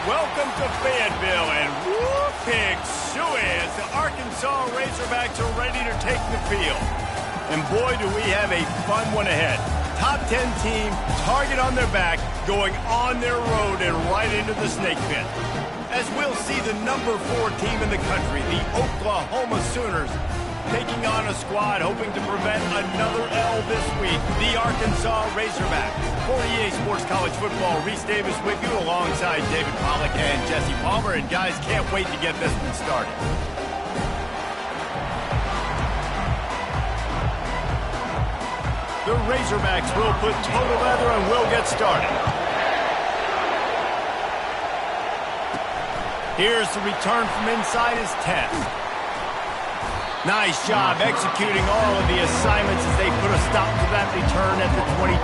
Welcome to Fayetteville, and whoop, pig suey as the Arkansas Razorbacks are ready to take the field. And boy, do we have a fun one ahead. Top 10 team, target on their back, going on their road and right into the snake pit. As we'll see the number 4 team in the country, the Oklahoma Sooners, taking on a squad hoping to prevent another L this week, the Arkansas Razorbacks. For EA Sports College Football, Reese Davis with you alongside David Pollack and Jesse Palmer. And guys, can't wait to get this one started. The Razorbacks will put toe to leather and will get started. Here's the return from inside his 10. Nice job executing all of the assignments as they put a stop to that return at the 22.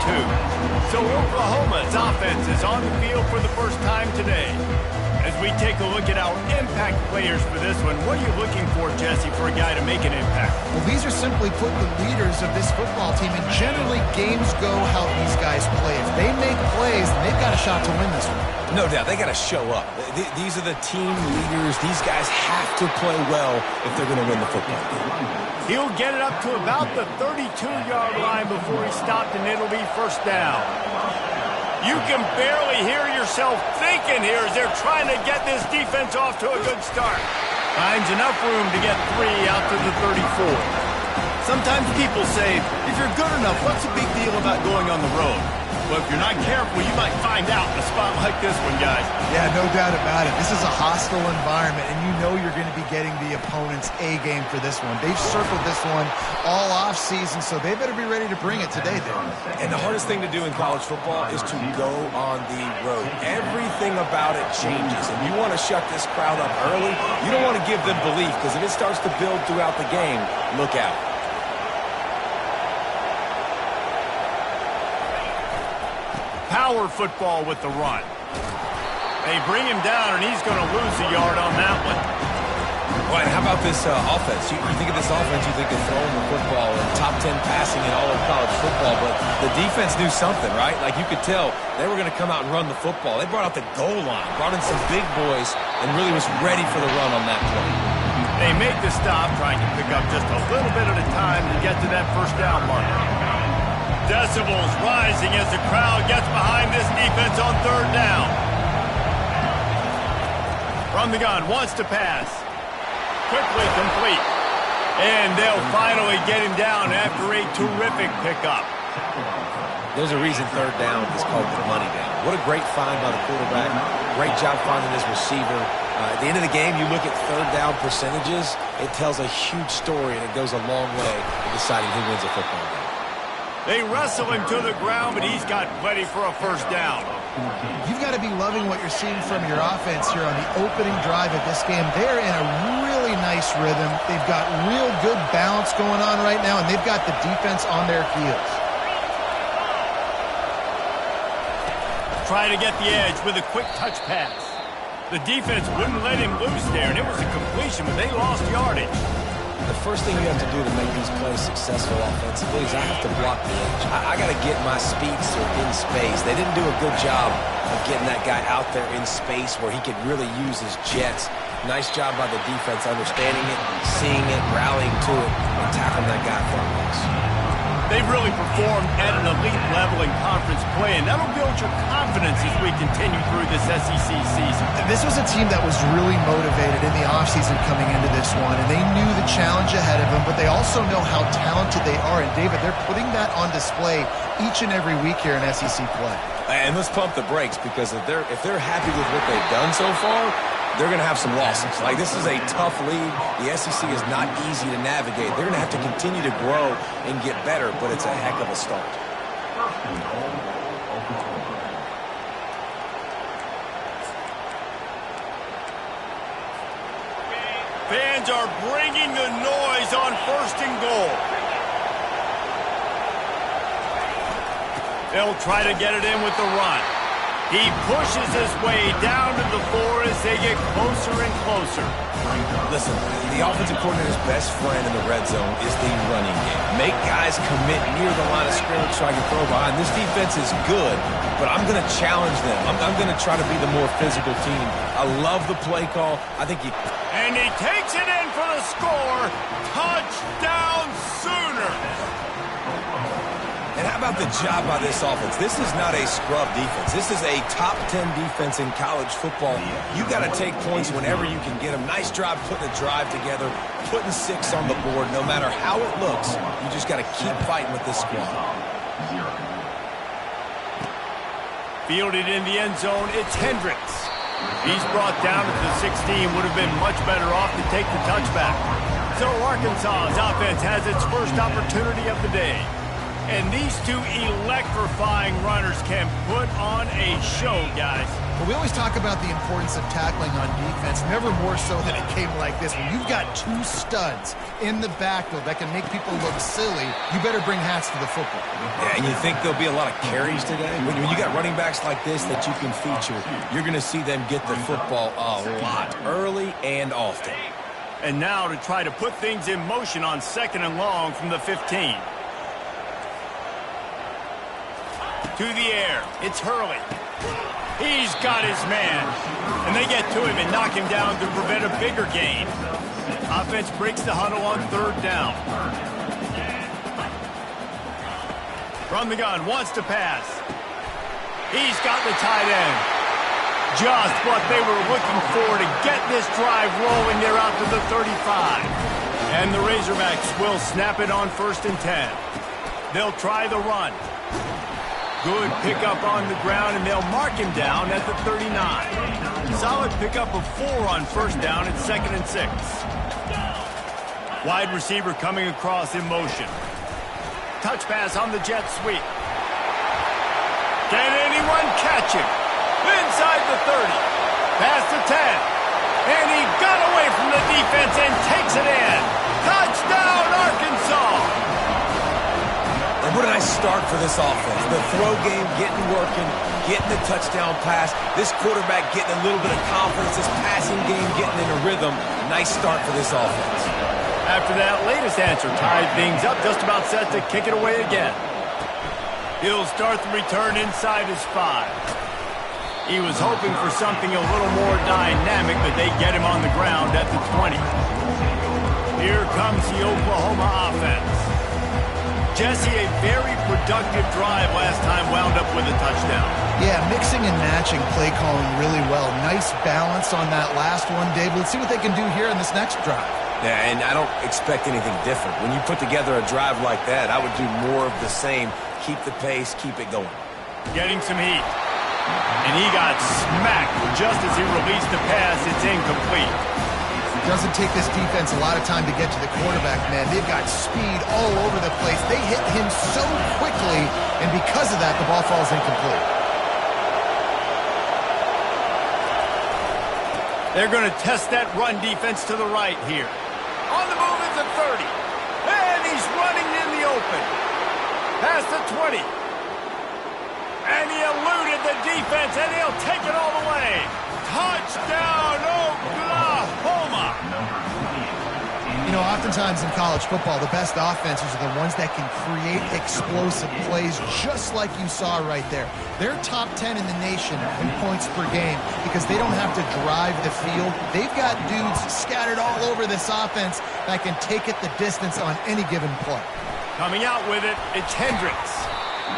So Oklahoma's offense is on the field for the first time today. As we take a look at our impact players for this one, what are you looking for, Jesse, for a guy to make an impact? Well, these are simply put the leaders of this football team, and generally games go how these guys play. If they make plays, they've got a shot to win this one. No doubt, they got to show up. These are the team leaders. These guys have to play well if they're going to win the football game. He'll get it up to about the 32-yard line before he stopped, and it'll be first down. You can barely hear yourself thinking here as they're trying to get this defense off to a good start. Finds enough room to get 3 out to the 34. Sometimes people say, if you're good enough, what's the big deal about going on the road? Well, if you're not careful, you might find out in a spot like this one, guys. Yeah, no doubt about it. This is a hostile environment, and you know you're going to be getting the opponent's A-game for this one. They've circled this one all off-season, so they better be ready to bring it today, then. And the hardest thing to do in college football is to go on the road. Everything about it changes, and you want to shut this crowd up early. You don't want to give them belief, because if it starts to build throughout the game, look out. Power football with the run. They bring him down, and he's going to lose a yard on that one. Well, and how about this offense? You think of this offense, you think of throwing the football and top 10 passing in all of college football, but the defense knew something, right? Like you could tell they were going to come out and run the football. They brought out the goal line, brought in some big boys, and really was ready for the run on that play. They make the stop, trying to pick up just a little bit at a time to get to that first down mark. Decibels rising as the crowd gets behind this defense on third down. From the gun, wants to pass. Quickly complete. And they'll finally get him down after a terrific pickup. There's a reason third down is called the money down. What a great find by the quarterback. Great job finding his receiver. At the end of the game, you look at third down percentages. It tells a huge story, and it goes a long way in deciding who wins a football game. They wrestle him to the ground, but he's got plenty for a first down. You've got to be loving what you're seeing from your offense here on the opening drive of this game. They're in a really nice rhythm. They've got real good balance going on right now, and they've got the defense on their heels. Try to get the edge with a quick touch pass. The defense wouldn't let him loose there, and it was a completion, but they lost yardage. The first thing you have to do to make these plays successful offensively is I have to block the edge. I got to get my speedster in space. They didn't do a good job of getting that guy out there in space where he could really use his jets. Nice job by the defense understanding it, seeing it, rallying to it, and tackling that guy for a loss. They've really performed at an elite level in conference play, and that'll build your confidence as we continue through this SEC season. This was a team that was really motivated in the offseason coming into this one, and they knew the challenge ahead of them, but they also know how talented they are. And, David, they're putting that on display each and every week here in SEC play. And let's pump the brakes, because if they're happy with what they've done so far, they're going to have some losses. Like, this is a tough league. The SEC is not easy to navigate. They're going to have to continue to grow and get better, but it's a heck of a start. Fans are bringing the noise on first and goal. They'll try to get it in with the run. He pushes his way down to the floor as they get closer and closer. Listen, the offensive coordinator's best friend in the red zone is the running game. Make guys commit near the line of scrimmage so I can throw behind. This defense is good, but I'm going to challenge them. I'm going to try to be the more physical team. I love the play call. I think he... And he takes it in for the score. Touchdown Sooners. And how about the job by this offense? This is not a scrub defense. This is a top 10 defense in college football. You got to take points whenever you can get them. Nice job putting a drive together, putting 6 on the board. No matter how it looks, you just got to keep fighting with this squad. Fielded in the end zone, it's Hendricks. He's brought down at the 16. Would have been much better off to take the touchback. So Arkansas's offense has its first opportunity of the day. And these two electrifying runners can put on a show, guys. Well, we always talk about the importance of tackling on defense, never more so than it came like this. When you've got 2 studs in the backfield that can make people look silly, you better bring hats to the football. Yeah, and you think there'll be a lot of carries today? When you got running backs like this that you can feature, you're going to see them get the football a lot, early and often. And now to try to put things in motion on 2nd and long from the 15. To the air, it's Hurley. He's got his man. And they get to him and knock him down to prevent a bigger gain. Offense breaks the huddle on 3rd down. From the gun, wants to pass. He's got the tight end. Just what they were looking for to get this drive rolling there out to the 35. And the Razorbacks will snap it on 1st and 10. They'll try the run. Good pickup on the ground, and they'll mark him down at the 39. Solid pickup of 4 on 1st down at 2nd and 6. Wide receiver coming across in motion. Touch pass on the jet sweep. Can anyone catch him? Inside the 30. Past the 10. And he got away from the defense and takes it in. Touchdown, Arkansas! And what a nice start for this offense. The throw game getting working, getting the touchdown pass. This quarterback getting a little bit of confidence. This passing game getting in a rhythm. Nice start for this offense. After that latest answer tied things up, just about set to kick it away again. He'll start the return inside his 5. He was hoping for something a little more dynamic, but they get him on the ground at the 20. Here comes the Oklahoma offense. Jesse, a very productive drive last time, wound up with a touchdown. Yeah, mixing and matching play calling really well. Nice balance on that last one, Dave. Let's see what they can do here in this next drive. Yeah, and I don't expect anything different. When you put together a drive like that, I would do more of the same. Keep the pace, keep it going. Getting some heat. And he got smacked just as he released the pass. It's incomplete. Doesn't take this defense a lot of time to get to the quarterback, man. They've got speed all over the place. They hit him so quickly, and because of that, the ball falls incomplete. They're going to test that run defense to the right here. On the move is the 30. And he's running in the open. Past the 20. And he eluded the defense, and he'll take it all the way. Touchdown, Oklahoma! You know, oftentimes in college football, the best offenses are the ones that can create explosive plays, just like you saw right there. They're top 10 in the nation in points per game because they don't have to drive the field. They've got dudes scattered all over this offense that can take it the distance on any given play. Coming out with it, it's Hendricks.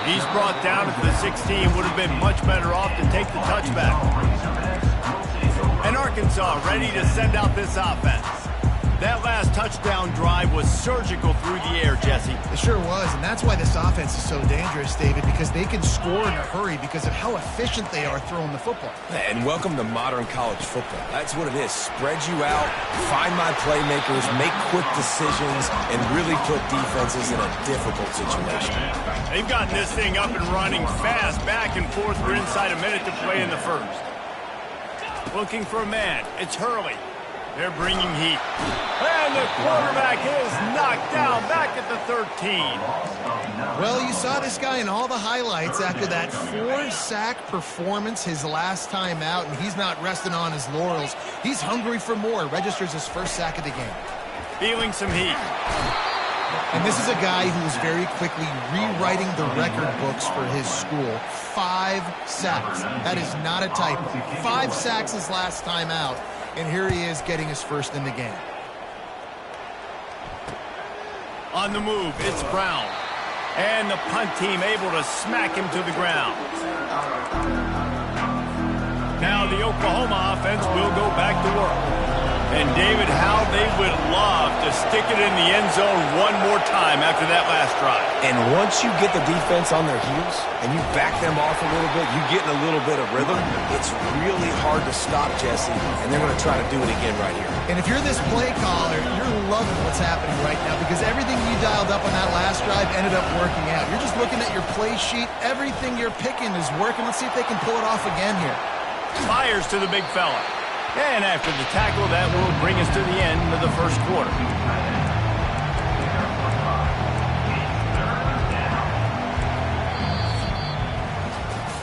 He's brought down at the 16. Would have been much better off to take the touchback. And Arkansas ready to send out this offense. That last touchdown drive was surgical through the air, Jesse. It sure was, and that's why this offense is so dangerous, David, because they can score in a hurry because of how efficient they are throwing the football. And welcome to modern college football. That's what it is. Spread you out, find my playmakers, make quick decisions, and really put defenses in a difficult situation. They've gotten this thing up and running fast, back and forth. We're inside a minute to play in the first. Looking for a man. It's Hurley. They're bringing heat. And the quarterback is knocked down back at the 13. Well, you saw this guy in all the highlights after that 4-sack performance his last time out, and he's not resting on his laurels. He's hungry for more. Registers his first sack of the game. Feeling some heat. And this is a guy who is very quickly rewriting the record books for his school. 5 sacks. That is not a typo. 5 sacks his last time out, and here he is getting his first in the game. On the move, it's Brown. And the punt team able to smack him to the ground. Now the Oklahoma offense will go back to work. And David, how they would love to stick it in the end zone one more time after that last drive. And once you get the defense on their heels and you back them off a little bit, you get in a little bit of rhythm, it's really hard to stop, Jesse, and they're going to try to do it again right here. And if you're this play caller, you're loving what's happening right now because everything you dialed up on that last drive ended up working out. You're just looking at your play sheet. Everything you're picking is working. Let's see if they can pull it off again here. Fires to the big fella. And after the tackle, that will bring us to the end of the first quarter.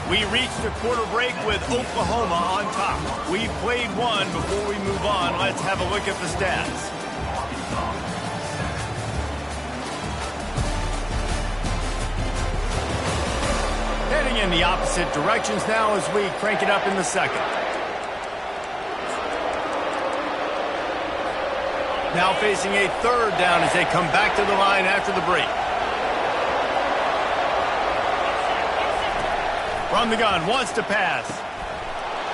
We reached the quarter break with Oklahoma on top. We've played one. Before we move on, let's have a look at the stats. Heading in the opposite directions now as we crank it up in the second. Now facing a third down as they come back to the line after the break. From the gun, wants to pass.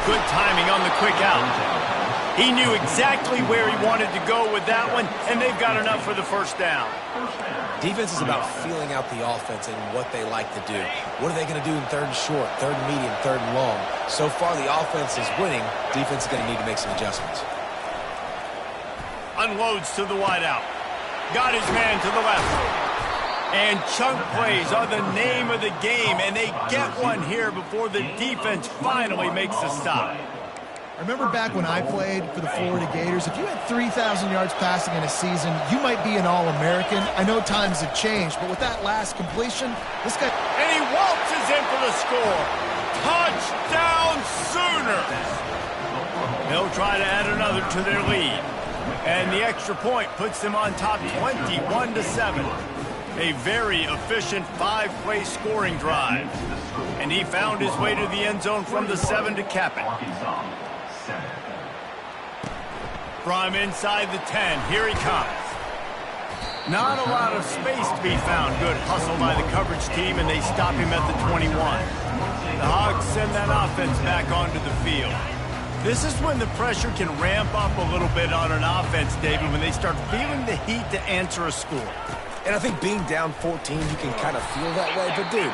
Good timing on the quick out. He knew exactly where he wanted to go with that one, and they've got enough for the first down. Defense is about feeling out the offense and what they like to do. What are they going to do in third and short, third and medium, third and long? So far, the offense is winning. Defense is going to need to make some adjustments. Unloads to the wideout. Got his man to the left. And chunk plays are the name of the game, and they get one here before the defense finally makes the stop. I remember back when I played for the Florida Gators, if you had 3,000 yards passing in a season, you might be an All-American. I know times have changed, but with that last completion, this guy... And he waltzes in for the score. Touchdown Sooners! They'll try to add another to their lead. And the extra point puts them on top 21-7. A very efficient 5-play scoring drive. And he found his way to the end zone from the 7 to cap it. From inside the 10, here he comes. Not a lot of space to be found. Good hustle by the coverage team, and they stop him at the 21. The Hogs send that offense back onto the field. This is when the pressure can ramp up a little bit on an offense, David, when they start feeling the heat to answer a score. And I think being down 14, you can kind of feel that way. But, dude,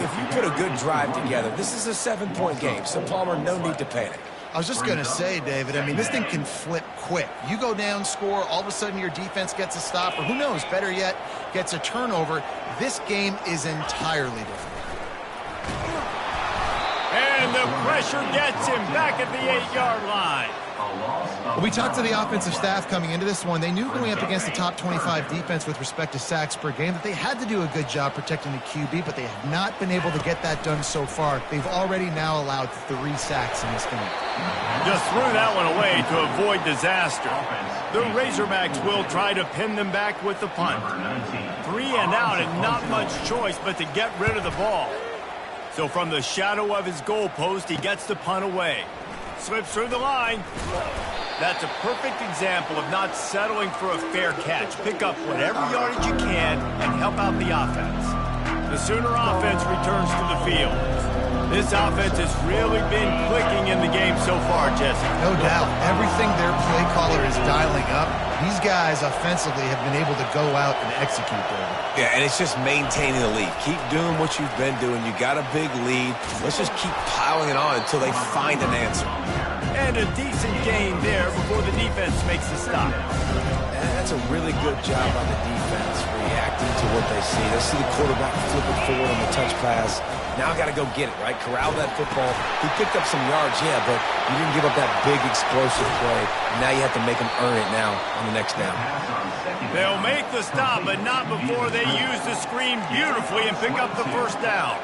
if you put a good drive together, this is a 7-point game. So, Palmer, no need to panic. I was just going to say, David, I mean, this thing can flip quick. You go down, score, all of a sudden your defense gets a stop, or who knows, better yet, gets a turnover. This game is entirely different. And the pressure gets him back at the 8-yard line. We talked to the offensive staff coming into this one. They knew going up against the top 25 defense with respect to sacks per game that they had to do a good job protecting the QB, but they have not been able to get that done so far. They've already now allowed 3 sacks in this game. Just threw that one away to avoid disaster. The Razorbacks will try to pin them back with the punt. 3 and out and not much choice but to get rid of the ball. So from the shadow of his goalpost, he gets the punt away. Slips through the line. That's a perfect example of not settling for a fair catch. Pick up whatever yardage you can and help out the offense. The Sooner offense returns to the field. This offense has really been clicking in the game so far, Jesse. No doubt. Everything their play caller is dialing up, these guys offensively have been able to go out and execute there. Yeah, and it's just maintaining the lead. Keep doing what you've been doing. You got a big lead. Let's just keep piling it on until they find an answer. And a decent gain there before the defense makes the stop. And that's a really good job on the defense, reacting reacting to what they see. They see the quarterback flip it forward on the touch pass. Now I got to go get it, right? Corral that football. He picked up some yards, yeah, but you didn't give up that big explosive play. Now you have to make him earn it now on the next down. They'll make the stop, but not before they use the screen beautifully and pick up the first down.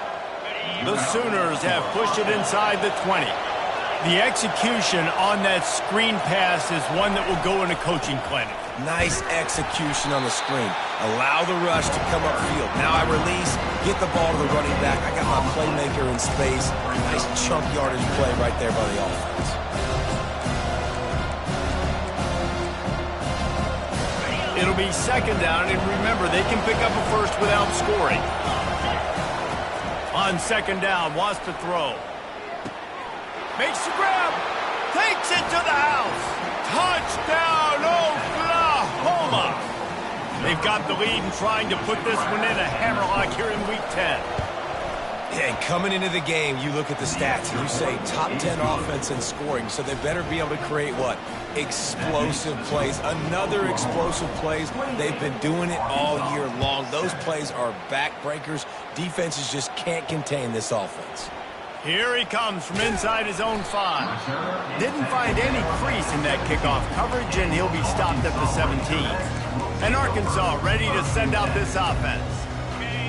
The Sooners have pushed it inside the 20. The execution on that screen pass is one that will go in a coaching clinic. Nice execution on the screen. Allow the rush to come upfield. Now I release, get the ball to the running back. I got my playmaker in space. Nice chunk yardage play right there by the offense. It'll be second down, and remember, they can pick up a first without scoring. On second down, wants to throw. Makes the grab. Takes it to the house. Touchdown, Oklahoma. They've got the lead and trying to put this one in a hammerlock here in Week 10. And coming into the game, you look at the stats and you say top 10 offense in scoring, so they better be able to create what? Explosive plays. Another explosive plays. They've been doing it all year long. Those plays are backbreakers. Defenses just can't contain this offense. Here he comes from inside his own 5. Didn't find any crease in that kickoff coverage, and he'll be stopped at the 17. And Arkansas ready to send out this offense.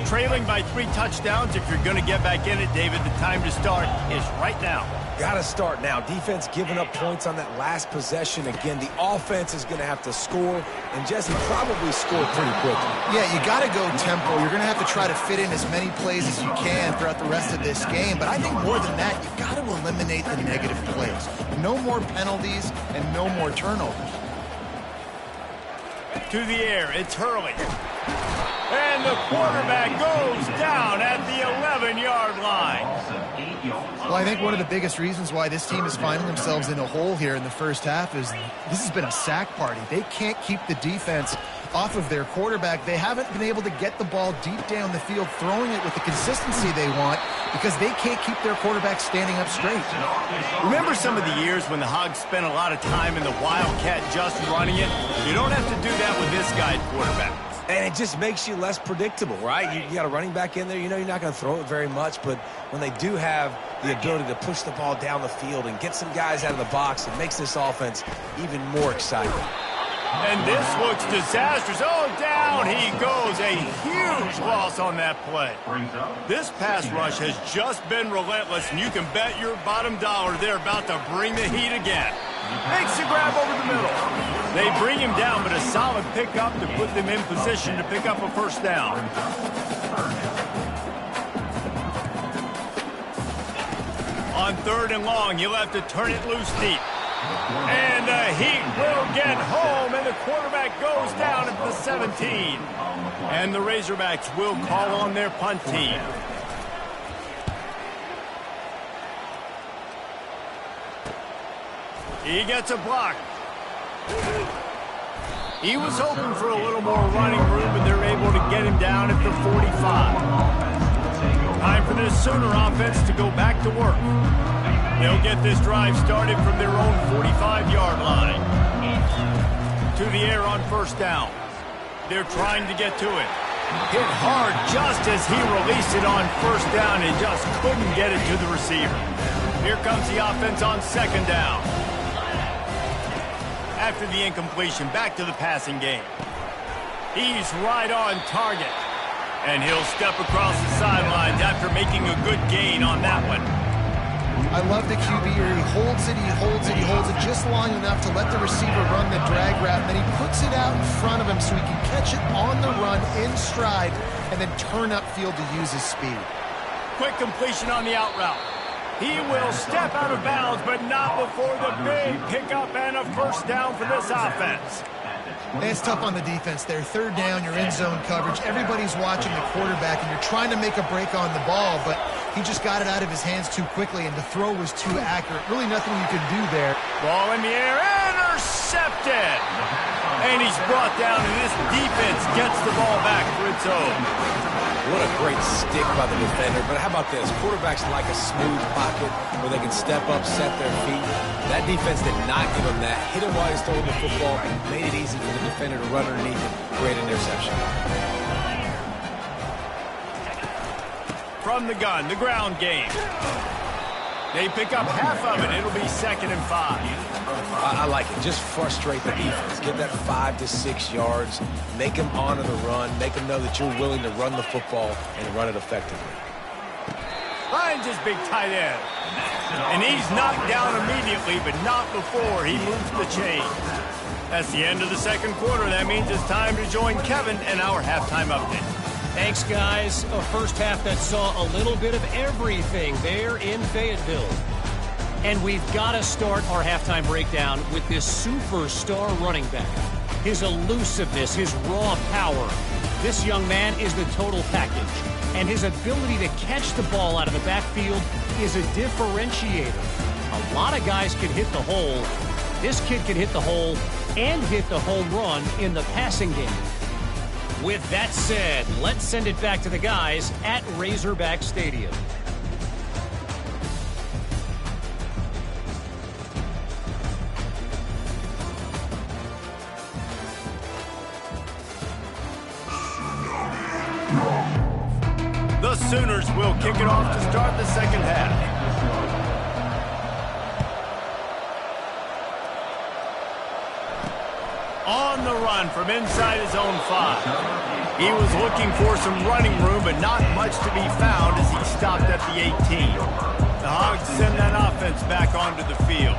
Trailing by 3 touchdowns. If you're going to get back in it, David, the time to start is right now. Got to start now. Defense giving up points on that last possession. Again, the offense is going to have to score, and Jesse probably score pretty quickly. Yeah, you got to go tempo. You're going to have to try to fit in as many plays as you can throughout the rest of this game. But I think more than that, you've got to eliminate the negative plays. No more penalties and no more turnovers. To the air, it's Hurley. And the quarterback goes down at the 11-yard line. Well, I think one of the biggest reasons why this team is finding themselves in a hole here in the first half is this has been a sack party. They can't keep the defense off of their quarterback. They haven't been able to get the ball deep down the field, throwing it with the consistency they want because they can't keep their quarterback standing up straight. Remember some of the years when the Hogs spent a lot of time in the Wildcat just running it? You don't have to do that with this guy quarterback. And it just makes you less predictable, right? You got a running back in there. You know you're not going to throw it very much, but when they do have the ability to push the ball down the field and get some guys out of the box, it makes this offense even more exciting. And this looks disastrous. Oh, down he goes. A huge loss on that play. This pass rush has just been relentless, and you can bet your bottom dollar they're about to bring the heat again. Makes the grab over the middle. They bring him down, but a solid pickup to put them in position to pick up a first down. On 3rd and long, you'll have to turn it loose deep. And the heat will get home, and the quarterback goes down at the 17. And the Razorbacks will call on their punt team. He gets a block. He was hoping for a little more running room, but they're able to get him down at the 45. Time for this Sooner offense to go back to work. They'll get this drive started from their own 45-yard line. To the air on first down. They're trying to get to it. Hit hard just as he released it on first down and just couldn't get it to the receiver. Here comes the offense on second down. After the incompletion, back to the passing game. He's right on target. And he'll step across the sidelines after making a good gain on that one. I love the QB here. He holds it, he holds it, he holds it just long enough to let the receiver run the drag route, and then he puts it out in front of him so he can catch it on the run in stride and then turn upfield to use his speed. Quick completion on the out route. He will step out of bounds, but not before the big pickup and a first down for this offense. It's tough on the defense there. 3rd down, you're in zone coverage. Everybody's watching the quarterback, and you're trying to make a break on the ball, but he just got it out of his hands too quickly, and the throw was too accurate. Really nothing you could do there. Ball in the air, intercepted! And he's brought down, and this defense gets the ball back for its own. What a great stick by the defender. But how about this? Quarterbacks like a smooth pocket where they can step up, set their feet. That defense did not give him that. Hit him while he's throwing the football and made it easy for the defender to run underneath it. Great interception. from the gun, the ground game. They pick up half of it. It'll be 2nd and 5. I like it. Just frustrate the defense. Get that 5 to 6 yards. Make them honor the run. Make them know that you're willing to run the football and run it effectively. Finds his big tight end. And he's knocked down immediately, but not before he moves the chains. That's the end of the 2nd quarter. That means it's time to join Kevin and our halftime update. Thanks, guys. A first half that saw a little bit of everything there in Fayetteville. And we've got to start our halftime breakdown with this superstar running back. His elusiveness, his raw power. This young man is the total package. And his ability to catch the ball out of the backfield is a differentiator. A lot of guys can hit the hole. This kid can hit the hole and hit the home run in the passing game. With that said, let's send it back to the guys at Razorback Stadium. The Sooners will kick it off to start the 2nd half. On the run from inside his own 5. He was looking for some running room, but not much to be found as he stopped at the 18. The Hogs send that offense back onto the field.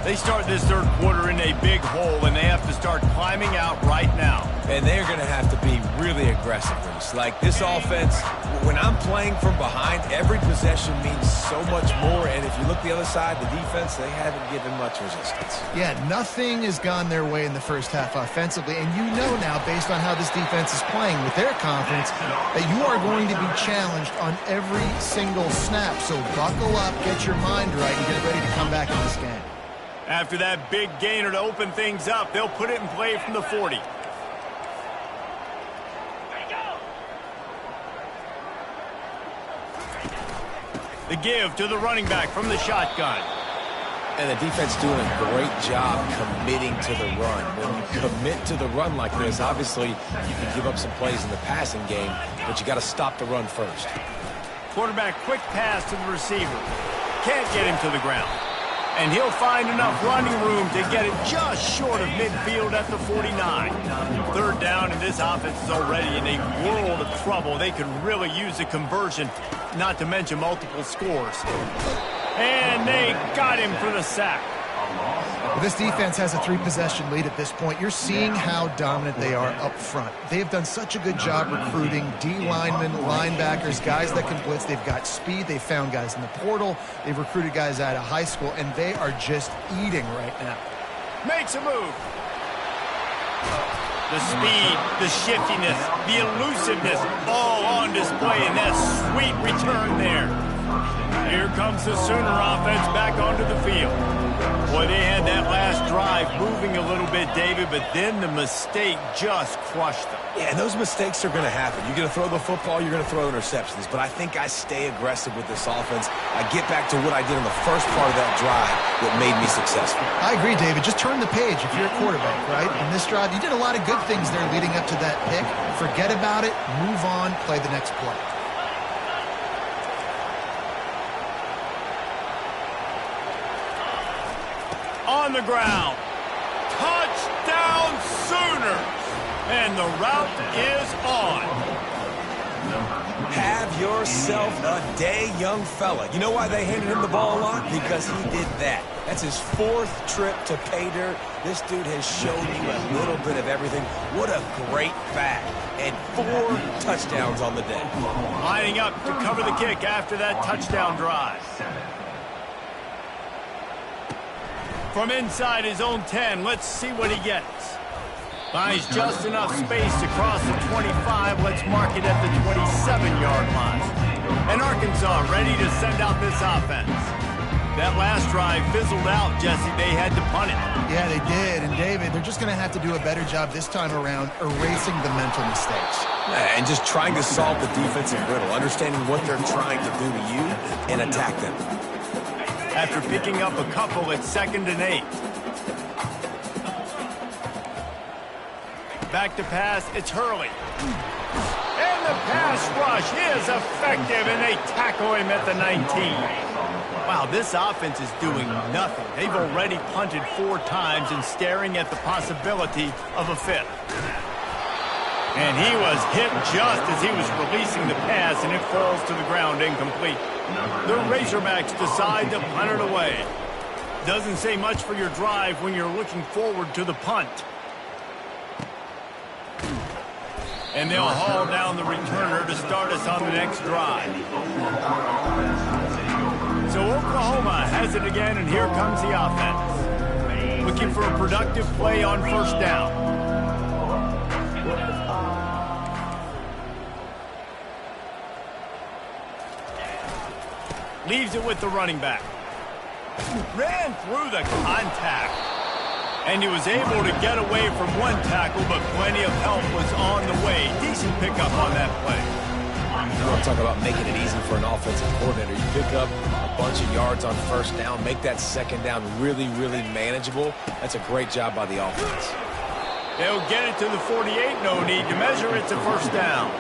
They start this 3rd quarter in a big hole, and they have to start climbing out right now. And they're going to have to be really aggressive. Like this offense, when I'm playing from behind, every possession means so much more. And if you look the other side, the defense, they haven't given much resistance. Yeah, nothing has gone their way in the first half offensively. And you know now, based on how this defense is playing with their confidence, that you are going to be challenged on every single snap. So buckle up, get your mind right, and get ready to come back in this game. After that big gainer to open things up, they'll put it in play from the 40. The give to the running back from the shotgun. And the defense doing a great job committing to the run. When you commit to the run like this, obviously you can give up some plays in the passing game, but you got to stop the run first. Quarterback quick pass to the receiver. Can't get him to the ground. And he'll find enough running room to get it just short of midfield at the 49. 3rd down, and this offense is already in a world of trouble. They could really use a conversion, not to mention multiple scores. And they got him for the sack. Well, this defense has a 3-possession lead at this point. You're seeing how dominant they are up front. They've done such a good job recruiting D-linemen, linebackers, guys that can blitz. They've got speed. They've found guys in the portal. They've recruited guys out of high school, and they are just eating right now. Makes a move. The speed, the shiftiness, the elusiveness, all on display in that sweet return there. Here comes the Sooner offense back onto the field. Boy, they had that last drive moving a little bit, David, but then the mistake just crushed them. Yeah, and those mistakes are going to happen. You're going to throw the football, you're going to throw interceptions. But I think I stay aggressive with this offense. I get back to what I did in the first part of that drive that made me successful. I agree, David. Just turn the page if you're a quarterback, right? In this drive, you did a lot of good things there leading up to that pick. Forget about it, move on, play the next play. On the ground. Touchdown Sooners. And the route is on. Have yourself a day, young fella. You know why they handed him the ball a lot? Because he did that. That's his 4th trip to pay dirt. This dude has shown you a little bit of everything. What a great back. And 4 touchdowns on the day. Lining up to cover the kick after that touchdown drive. From inside his own 10, let's see what he gets. Finds just enough space to cross the 25. Let's mark it at the 27-yard line. And Arkansas ready to send out this offense. That last drive fizzled out, Jesse. They had to punt it. Yeah, they did. And, David, they're just going to have to do a better job this time around erasing the mental mistakes. Yeah, and just trying to solve the defensive riddle, understanding what they're trying to do to you and attack them. After picking up a couple, it's 2nd and 8. Back to pass, it's Hurley. And the pass rush is effective, and they tackle him at the 19. Wow, this offense is doing nothing. They've already punted 4 times and staring at the possibility of a 5th. And he was hit just as he was releasing the pass, and it falls to the ground incomplete. The Razorbacks decide to punt it away. Doesn't say much for your drive when you're looking forward to the punt. And they'll haul down the returner to start us on the next drive. So Oklahoma has it again, and here comes the offense. Looking for a productive play on first down. Leaves it with the running back. Ran through the contact. And he was able to get away from one tackle, but plenty of help was on the way. Decent pickup on that play. You want to talk about making it easy for an offensive coordinator. You pick up a bunch of yards on first down, make that second down really, really manageable. That's a great job by the offense. They'll get it to the 48. No need to measure. It's a first down.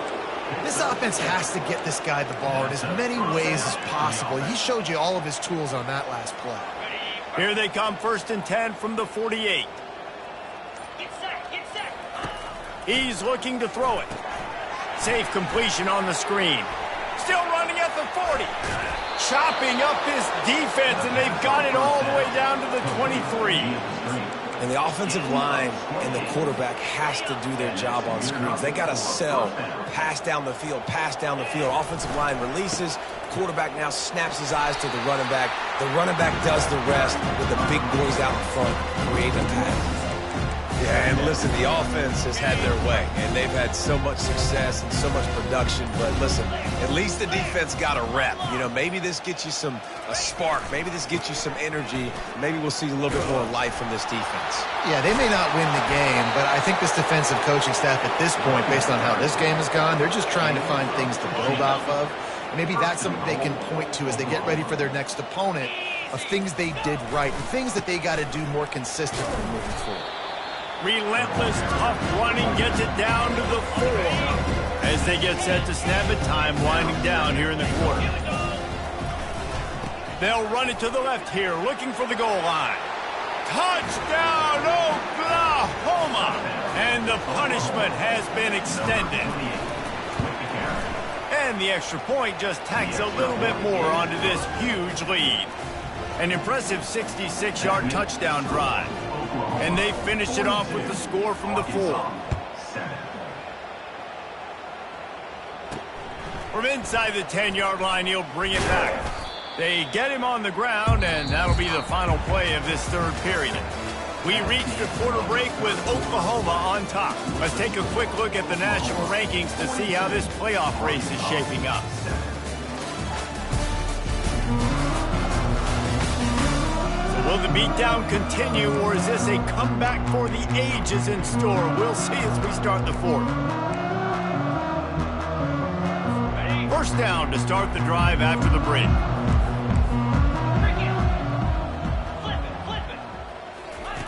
This offense has to get this guy the ball in as many ways as possible. He showed you all of his tools on that last play. Here they come, 1st and 10 from the 48. He's looking to throw it. Safe completion on the screen. Still running at the 40. Chopping up this defense, and they've got it all the way down to the 23. And the offensive line and the quarterback has to do their job on screens. They got to sell, pass down the field, pass down the field. Offensive line releases. Quarterback now snaps his eyes to the running back. The running back does the rest with the big boys out in front, creating a pass. Yeah, and listen, the offense has had their way, and they've had so much success and so much production. But listen, at least the defense got a rep. You know, maybe this gets you a spark. Maybe this gets you some energy. Maybe we'll see a little bit more life from this defense. Yeah, they may not win the game, but I think this defensive coaching staff at this point, based on how this game has gone, they're just trying to find things to build off of. Maybe that's something they can point to as they get ready for their next opponent, of things they did right and things that they got to do more consistently moving forward. Relentless, tough running gets it down to the 4 as they get set to snap it. Time winding down here in the quarter. They'll run it to the left here, looking for the goal line. Touchdown, Oklahoma! And the punishment has been extended. And the extra point just tacks a little bit more onto this huge lead. An impressive 66-yard touchdown drive. And they finished it off with the score from the 4. From inside the 10-yard line, he'll bring it back. They get him on the ground, and that'll be the final play of this 3rd period. We reached a quarter break with Oklahoma on top. Let's take a quick look at the national rankings to see how this playoff race is shaping up. Will the beatdown continue, or is this a comeback for the ages in store? We'll see as we start the 4th. First down to start the drive after the break.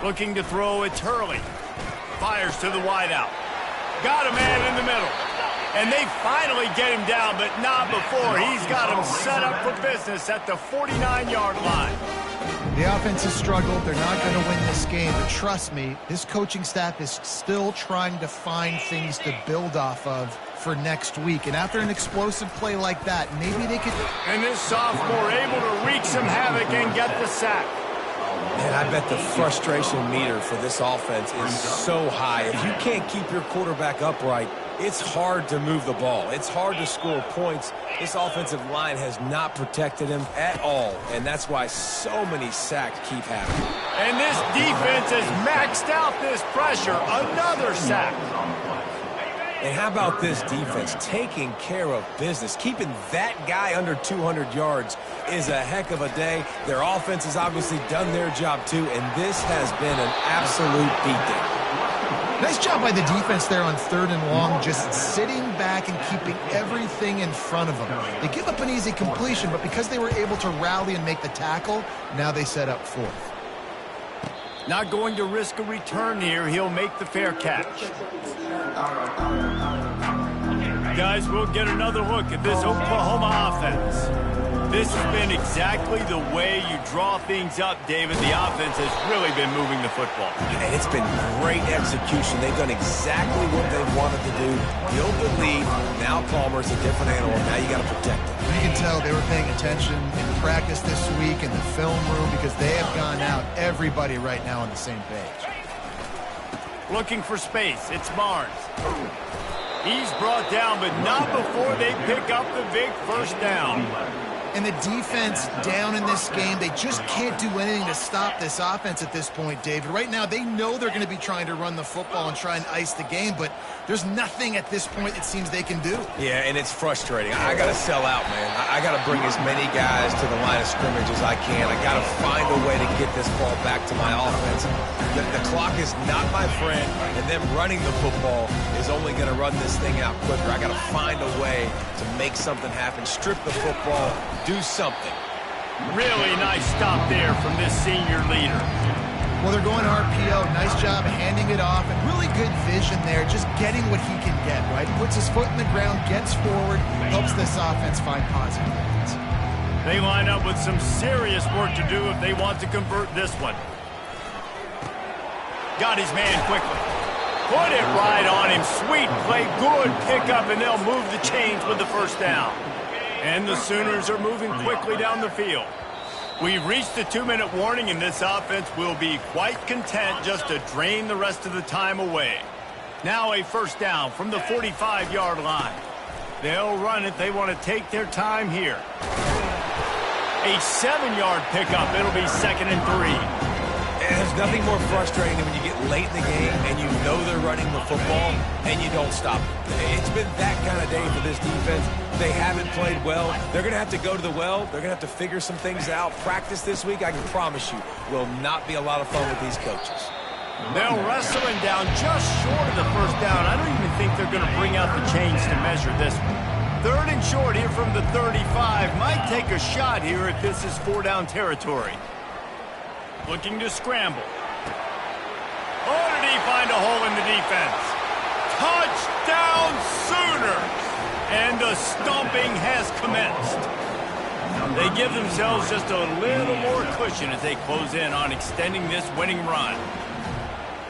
Looking to throw, it's Hurley. Fires to the wideout. Got a man in the middle. And they finally get him down, but not before. He's got him set up for business at the 49-yard line. The offense has struggled. They're not going to win this game. But trust me, this coaching staff is still trying to find things to build off of for next week. And after an explosive play like that, maybe they could... And this sophomore able to wreak some havoc and get the sack. And I bet the frustration meter for this offense is so high. If you can't keep your quarterback upright, it's hard to move the ball. It's hard to score points. This offensive line has not protected him at all, and that's why so many sacks keep happening. And this defense has maxed out this pressure. Another sack. And how about this defense taking care of business? Keeping that guy under 200 yards is a heck of a day. Their offense has obviously done their job too, and this has been an absolute beatdown. Nice job by the defense there on 3rd and long, just sitting back and keeping everything in front of them. They give up an easy completion, but because they were able to rally and make the tackle, now they set up 4th. Not going to risk a return here. He'll make the fair catch. guys, we'll get another look at this Oklahoma offense. This has been exactly the way you draw things up, David. The offense has really been moving the football. And it's been great execution. They've done exactly what they wanted to do. The open lead, now Palmer's a different animal. Now you got to protect it. You can tell they were paying attention in practice this week in the film room because they have gone out, everybody right now on the same page. Looking for space. It's Barnes. He's brought down, but not before they pick up the big first down. And the defense down in this game, they just can't do anything to stop this offense at this point, David. Right now, they know they're going to be trying to run the football and try and ice the game, but there's nothing at this point it seems they can do. Yeah, and it's frustrating. I got to sell out, man. I got to bring as many guys to the line of scrimmage as I can. I got to find a way to get this ball back to my offense. The clock is not my friend, and them running the football is only going to run this thing out quicker. I got to find a way to make something happen, strip the football, do something. Really nice stop there from this senior leader. Well, they're going RPO. Nice job handing it off, and really good vision there, just getting what he can get, right? Puts his foot in the ground, gets forward, helps this offense find positive points. They line up with some serious work to do if they want to convert this one. Got his man quickly. Put it right on him. Sweet play, good pickup, and they'll move the chains with the first down. And the Sooners are moving quickly down the field. We've reached the 2-minute warning, and this offense will be quite content just to drain the rest of the time away. Now a first down from the 45-yard line. They'll run it. They want to take their time here. A 7-yard pickup. It'll be 2nd and 3. And there's nothing more frustrating than when you get late in the game and you know they're running the football and you don't stop it. It's been that kind of day for this defense. They haven't played well. They're going to have to go to the well. They're going to have to figure some things out. Practice this week, I can promise you, will not be a lot of fun with these coaches. They'll wrestle him down just short of the first down. I don't even think they're going to bring out the chains to measure this one. 3rd and short here from the 35. Might take a shot here if this is 4-down territory. Looking to scramble. Oh, did he find a hole in the defense? Touchdown Sooners! And the stomping has commenced. They give themselves just a little more cushion as they close in on extending this winning run.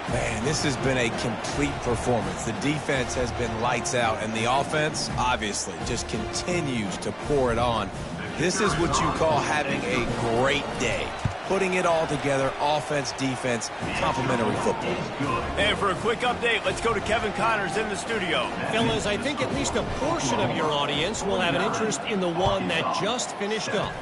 Man, this has been a complete performance. The defense has been lights out, and the offense, obviously, just continues to pour it on. This is what you call having a great day. Putting it all together, offense, defense, complimentary football. And for a quick update, let's go to Kevin Connors in the studio. Fellas, I think at least a portion of your audience will have an interest in the one that just finished up.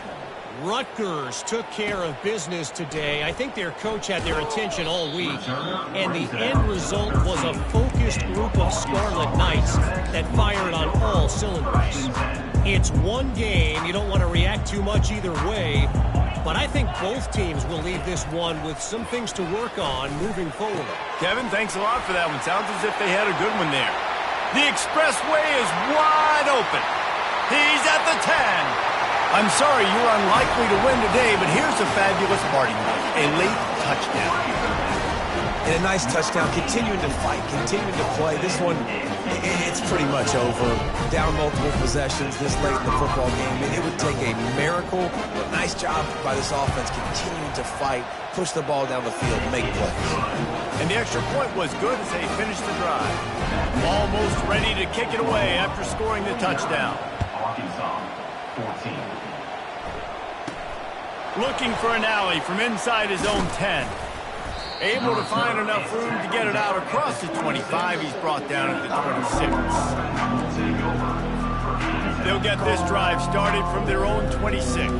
Rutgers took care of business today. I think their coach had their attention all week, and the end result was a focused group of Scarlet Knights that fired on all cylinders. It's one game. You don't want to react too much either way, but I think both teams will leave this one with some things to work on moving forward. Kevin, thanks a lot for that one. Sounds as if they had a good one there. The expressway is wide open. He's at the 10. I'm sorry you're unlikely to win today, but here's a fabulous party night. A late touchdown. And a nice touchdown, continuing to fight, continuing to play. This one, it's pretty much over. Down multiple possessions this late in the football game. It would take a miracle. But nice job by this offense continuing to fight, push the ball down the field, make plays. And the extra point was good as they finished the drive. Almost ready to kick it away after scoring the touchdown. Arkansas, 14. Looking for an alley from inside his own 10. Able to find enough room to get it out across the 25. He's brought down at the 26. They'll get this drive started from their own 26.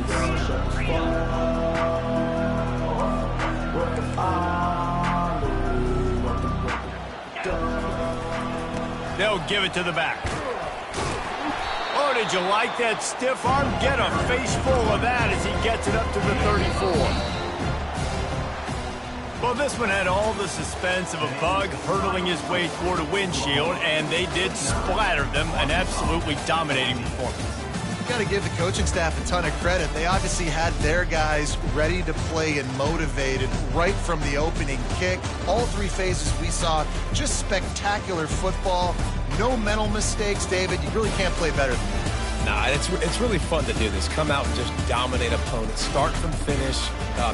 They'll give it to the back. Oh, did you like that stiff arm? Get a face full of that as he gets it up to the 34. Well, this one had all the suspense of a bug hurtling his way toward a windshield, and they did splatter them. An absolutely dominating performance. Got to give the coaching staff a ton of credit. They obviously had their guys ready to play and motivated right from the opening kick. All 3 phases we saw, just spectacular football. no mental mistakes, David. You really can't play better than that. Nah, it's really fun to do this. Come out and just dominate opponents. Start from finish.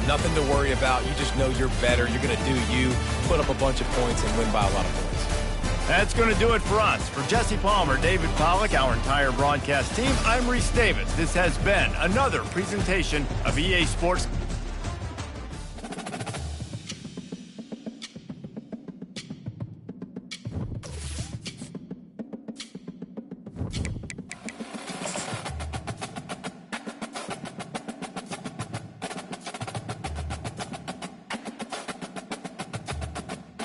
Nothing to worry about. You just know you're better. You're going to do you, put up a bunch of points, and win by a lot of points. That's going to do it for us. For Jesse Palmer, David Pollack, our entire broadcast team, I'm Reese Davis. This has been another presentation of EA Sports.